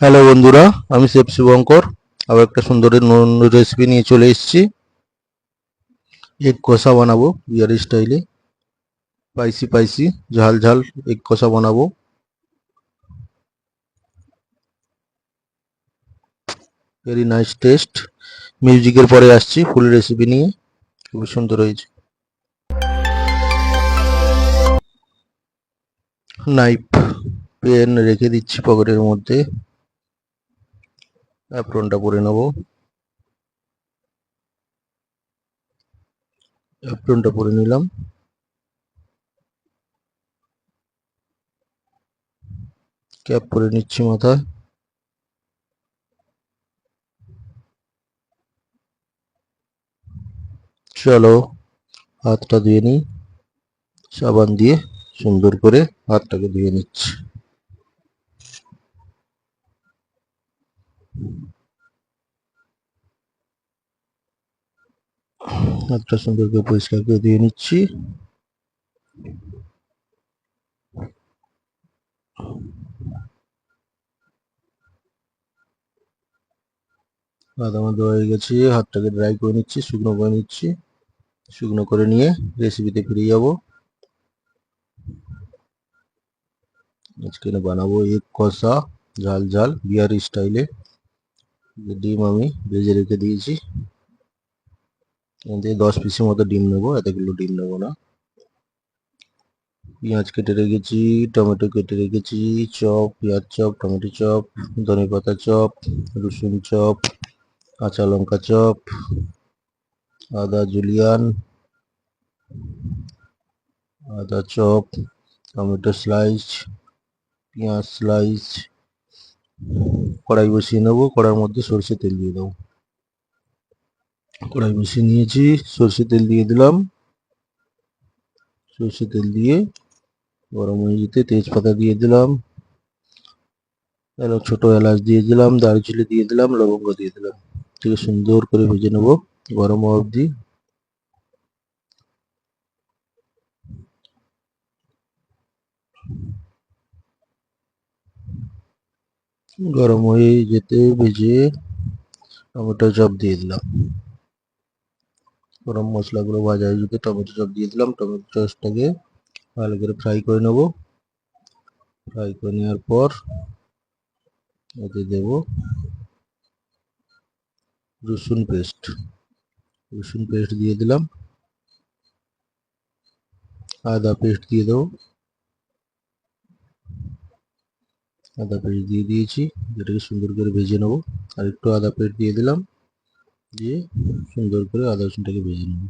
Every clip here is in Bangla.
হ্যালো বন্ধুরা, আমি শেফ শুভঙ্কর। আবার একটা সুন্দর রেসিপি নিয়ে চলে এসেছি। এগ কষা বানাবো বিহারি স্টাইলে। স্পাইসি স্পাইসি ঝাল ঝাল এগ কষা বানাবো। Very nice test. মিউজিকের পরে আসছি ফুল রেসিপি নিয়ে। খুবই সুন্দর হয়েছে। নাইফ পেন রেখে দিচ্ছি পকেটের মধ্যে। অ্যাপ্রনটা পরে নেবো। অ্যাপ্রনটা পরে নিলাম। ক্যাপ পরে নিচ্ছি মাথায়। চলো হাতটা ধুয়ে নিই। সাবান দিয়ে সুন্দর করে হাতটাকে ধুয়ে নিচ্ছি। হাতটা সুন্দর করে পরিষ্কার করে ধুয়ে নিচ্ছি। হাত আমার ধোয়া হয়ে গেছে। হাতটাকে ড্রাই করে নিচ্ছি, শুকনো করে নিচ্ছি। শুকনো করে নিয়ে রেসিপিতে ফিরে যাব। আজকে বানাবো এগ কষা ঝাল ঝাল বিহারি স্টাইলে। ডিম আমি ভেজে রেখে দিয়েছি। এখান থেকে 10 পিসের মতো ডিম নেবো, এতগুলো ডিম নেবো না। পেঁয়াজ কেটে রেখেছি, টমেটো কেটে রেখেছি, চপ, পেঁয়াজ চপ, টমেটো চপ, ধনেপাতা চপ, রসুন চপ, কাঁচা লঙ্কা চপ, আদা জুলিয়ান, আদা চপ, টমেটো স্লাইস, পেঁয়াজ স্লাইস। কড়াই বসিয়ে নেবো, কড়াইয়ের মধ্যে সরষে তেল দিয়ে দেবো। কড়াই বসিয়ে নিয়েছি, সরষে তেল দিয়ে দিলাম। সরষে তেল দিয়ে গরম হয়ে যেতে তেজপাতা দিয়ে দিলাম, ছোট এলাচ দিয়ে দিলাম, দারচিনি দিয়ে দিলাম, লবঙ্গ দিয়ে দিলাম। ঠিক সুন্দর করে ভেজে নেবো গরম হওয়া অবধি। গরম হয়ে যেতে ভেজে টমেটো চপ দিয়ে দিলাম। গরম মশলাগুলো ভাজা হয়ে যেতে টমেটো চপ দিয়ে দিলাম। টমেটো চপটাকে ভালো করে ফ্রাই করে নেবো। ফ্রাই করে নেওয়ার পর এতে দেব রসুন পেস্ট। রসুন পেস্ট দিয়ে দিলাম। আদা পেস্ট দিয়ে দেবো। আদা পেস্ট দিয়ে দিয়েছি, যেটাকে সুন্দর করে ভেজে নেবো। আর একটু আদা পেস্ট দিয়ে দিলাম, দিয়ে সুন্দর করে আদা রসুনটাকে ভেজে নেবো।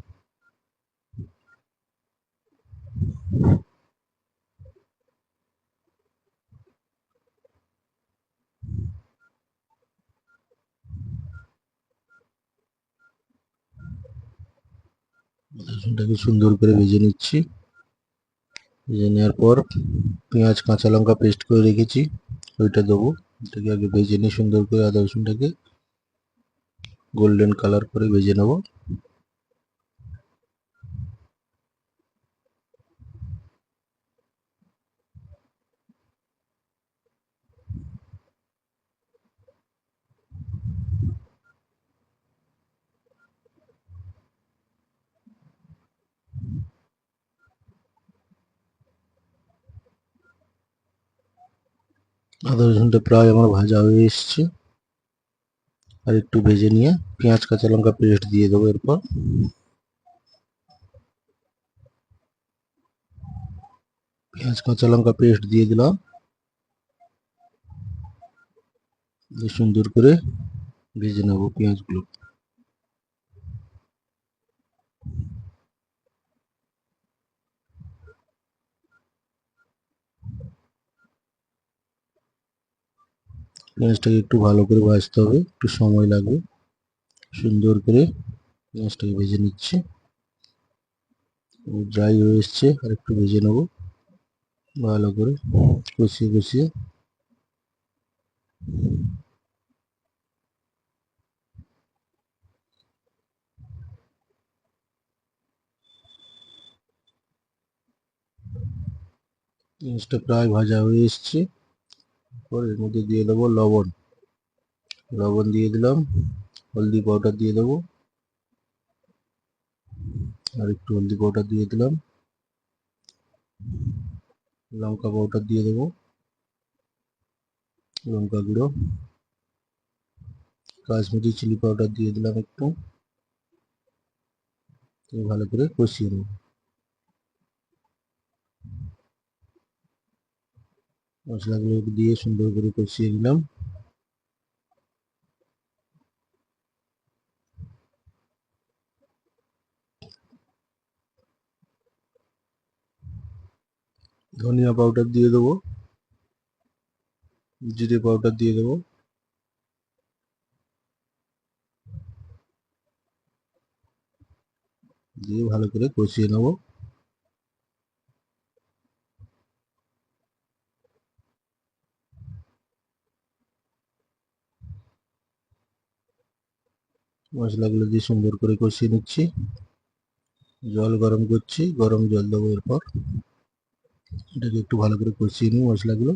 আদা রসুনটাকে সুন্দর করে ভেজে নিচ্ছি। ভেজে নেওয়ার পর পেঁয়াজ কাঁচা লঙ্কা পেস্ট করে রেখেছি, ওইটা দেবো। এটাকে আগে ভেজে নিয়ে সুন্দর করে আদা রসুনটাকে গোল্ডেন কালার করে ভেজে নেবো। আদা রসুনটা প্রায় আমার ভাজা হয়ে এসছে। আর একটু ভেজে নিয়ে পেঁয়াজ কাঁচা লঙ্কা পেস্ট দিয়ে দেবো। এরপর পেঁয়াজ কাঁচা লঙ্কা পেস্ট দিয়ে দিলাম, দিয়ে সুন্দর করে ভেজে নেবো পেঁয়াজগুলো। পেঁয়াজটাকে একটু ভালো করে ভাজতে হবে, একটু সময় লাগবে। সুন্দর করে পেঁয়াজটাকে ভেজে নিচ্ছি। ড্রাই হয়ে এসছে, আর একটু ভেজে নেবো ভালো করে কষিয়ে কষিয়ে। পেঁয়াজটা প্রায় ভাজা হয়ে এসছে। তারপর এর মধ্যে দিয়ে দেবো লবণ, লবণ দিয়ে দিলাম, হলদি পাউডার দিয়ে দেবো, আর একটু হলদি পাউডার দিয়ে দিলাম, লঙ্কা পাউডার দিয়ে দেবো, লঙ্কা গুঁড়ো, কাশ্মীরি চিলি পাউডার দিয়ে দিলাম একটু, ভালো করে কষিয়ে নেব। মশলাগুলো দিয়ে সুন্দর করে কষিয়ে নিলাম। ধনিয়া পাউডার দিয়ে দেবো, জিরে পাউডার দিয়ে দেবো, দিয়ে ভালো করে কষিয়ে নেব। মশলাগুলো দিয়ে সুন্দর করে কষিয়ে নিচ্ছি। জল গরম করছি, গরম জল দেবো। এরপর এটাকে একটু ভালো করে কষিয়ে নিই মশলাগুলো।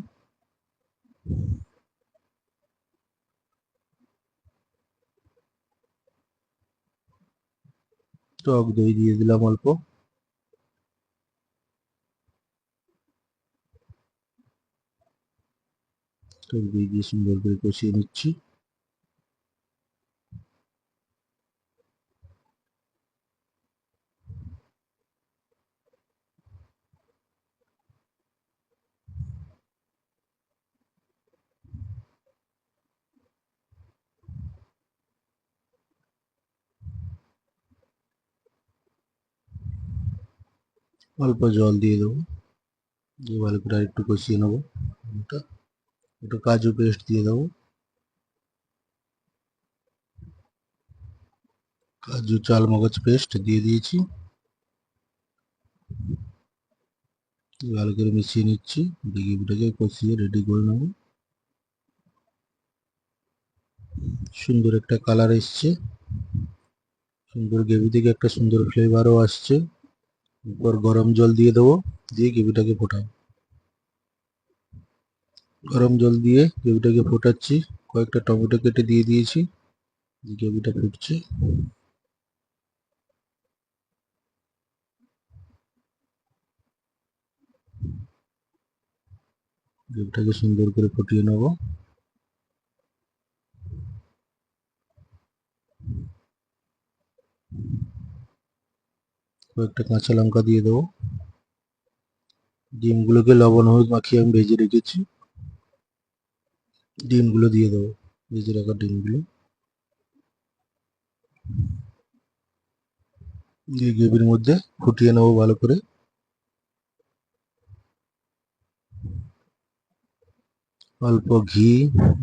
টক দই দিয়ে দিলাম অল্প, টক দই দিয়ে সুন্দর করে কষিয়ে নিচ্ছি। অল্প জল দিয়ে দেবো, দিয়ে ভালো করে আর একটু কষিয়ে নেবো। একটু কাজু পেস্ট দিয়ে দেবো, কাজু চালমগজ পেস্ট দিয়ে দিয়েছি, ভালো করে মিশিয়ে নিচ্ছি। গ্রেভিটাকে কষিয়ে রেডি করে নেব। সুন্দর একটা কালার এসছে, সুন্দর গ্রেভি থেকে একটা সুন্দর ফ্লেভারও আসছে। এরপর গরম জল দিয়ে দেবো, দিয়ে গ্রেভিটাকে ফোটাবো। গরম জল দিয়ে গ্রেভিটাকে ফোটাচ্ছি। কয়েকটা টমেটো কেটে দিয়ে দিয়েছি, গ্রেভিটা ফুটছে। গ্রেভিটাকে সুন্দর করে ফুটিয়ে নেব। কয়েকটা কাঁচা লঙ্কা দিয়ে দেবো। ডিমগুলোকে লবণ হলুদ মাখিয়ে আমি ভেজে রেখেছি, ডিমগুলো দিয়ে দেবো, ভেজে রাখা ডিমগুলো দিয়ে গ্রেভির মধ্যে ফুটিয়ে নেবো ভালো করে। অল্প ঘি,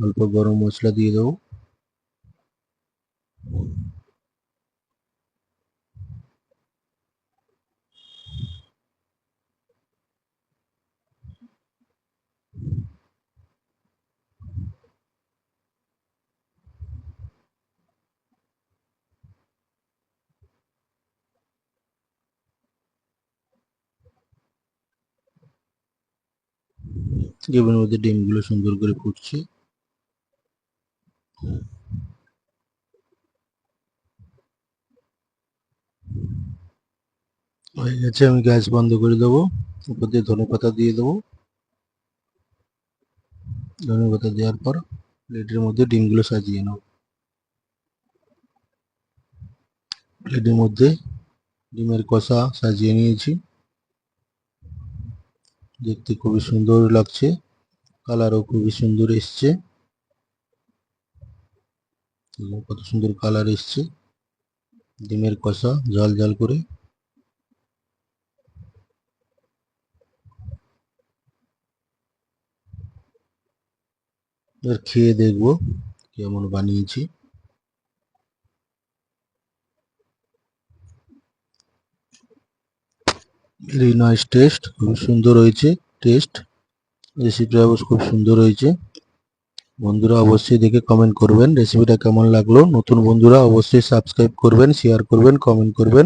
অল্প গরম মশলা দিয়ে দেবো। গ্রেভির মধ্যে ডিমগুলো সুন্দর করে ফুটছে। হয়ে গেছে, আমি গ্যাস বন্ধ করে দেবো। উপর দিয়ে ধনেপাতা দিয়ে দেবো। ধনেপাতা দেওয়ার পর প্লেটের মধ্যে ডিমগুলো সাজিয়ে নেব। প্লেটের মধ্যে ডিমের কষা সাজিয়ে নিয়েছি। দেখতে খুবই সুন্দর লাগছে, কালারও খুবই সুন্দর এসছে। কত সুন্দর কালার এসছে ডিমের কষা ঝাল ঝাল করে। এবার খেয়ে দেখবো কেমন বানিয়েছি। ভেরি নাইস টেস্ট, খুব সুন্দর হয়েছে টেস্ট। রেসিপিটা খুব সুন্দর হয়েছে। বন্ধুরা অবশ্যই দেখে কমেন্ট করবেন রেসিপিটা কেমন লাগলো। নতুন বন্ধুরা অবশ্যই সাবস্ক্রাইব করবেন, শেয়ার করবেন, কমেন্ট করবেন।